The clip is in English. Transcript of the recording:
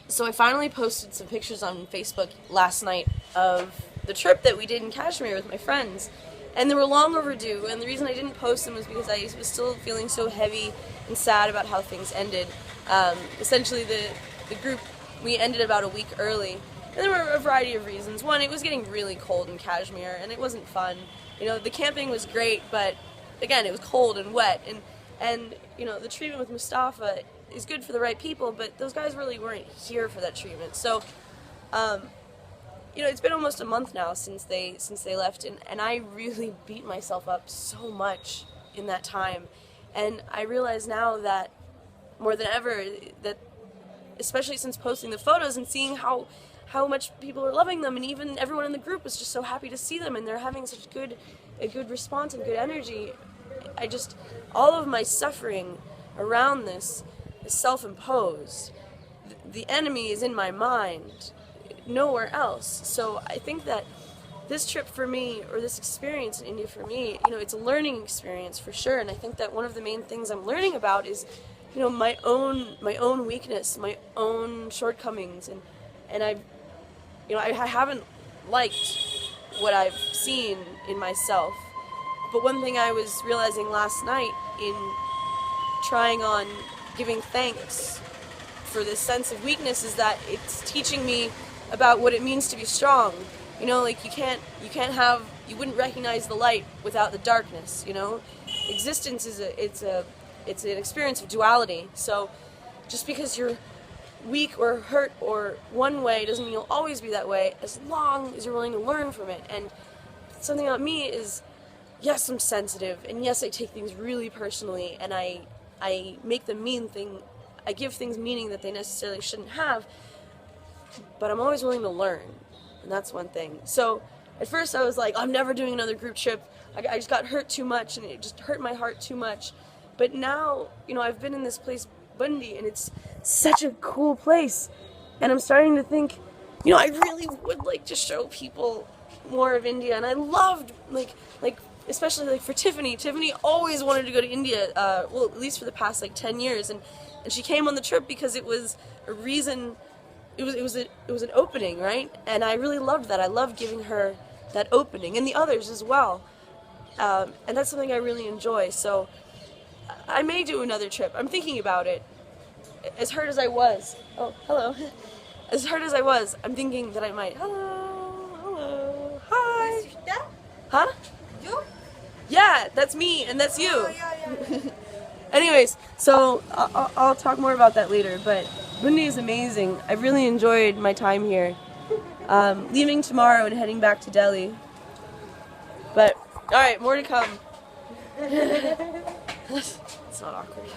So I finally posted some pictures on Facebook last night of the trip that we did in Kashmir with my friends. And they were long overdue, and the reason I didn't post them was because I was still feeling so heavy and sad about how things ended. Essentially, the group, we ended about a week early, and there were a variety of reasons. One, it was getting really cold in Kashmir, and it wasn't fun. You know, the camping was great, but again, it was cold and wet, and you know, the treatment with Mustafa is good for the right people, but those guys really weren't here for that treatment. So, you know, it's been almost a month now since they left, and I really beat myself up so much in that time. And I realize now that more than ever, that especially since posting the photos and seeing how much people are loving them, and even everyone in the group was just so happy to see them, and they're having such a good response and good energy. All of my suffering around this is self-imposed. The enemy is in my mind, nowhere else. So I think that this trip for me, or this experience in India for me, you know, it's a learning experience for sure. And I think that one of the main things I'm learning about is, you know, my own weakness, my own shortcomings, and I haven't liked what I've seen in myself. But one thing I was realizing last night in trying on giving thanks for this sense of weakness is that it's teaching me about what it means to be strong. You know, like you wouldn't recognize the light without the darkness, you know? Existence is it's an experience of duality. So just because you're weak or hurt or one way doesn't mean you'll always be that way, as long as you're willing to learn from it. And something about me is, yes, I'm sensitive, and yes, I take things really personally, and I make them I give things meaning that they necessarily shouldn't have, but I'm always willing to learn, and that's one thing. So at first I was like, I'm never doing another group trip. I just got hurt too much, and it just hurt my heart too much. But now, you know, I've been in this place, Bundi, and it's such a cool place, and I'm starting to think, you know, I really would like to show people more of India, and I loved, like especially like for Tiffany. Tiffany always wanted to go to India, well, at least for the past like 10 years, and she came on the trip because it was a reason. It was an opening, right? And I really loved that. I loved giving her that opening, and the others as well. And that's something I really enjoy. So I may do another trip. I'm thinking about it. As hurt as I was, oh, hello. As hurt as I was, I'm thinking that I might. Hello, hi. Huh? You? Yeah, that's me, and that's you. Oh, yeah. Anyways, so I'll talk more about that later, but Bundi is amazing. I really enjoyed my time here. Leaving tomorrow and heading back to Delhi. But, alright, more to come. It's not awkward.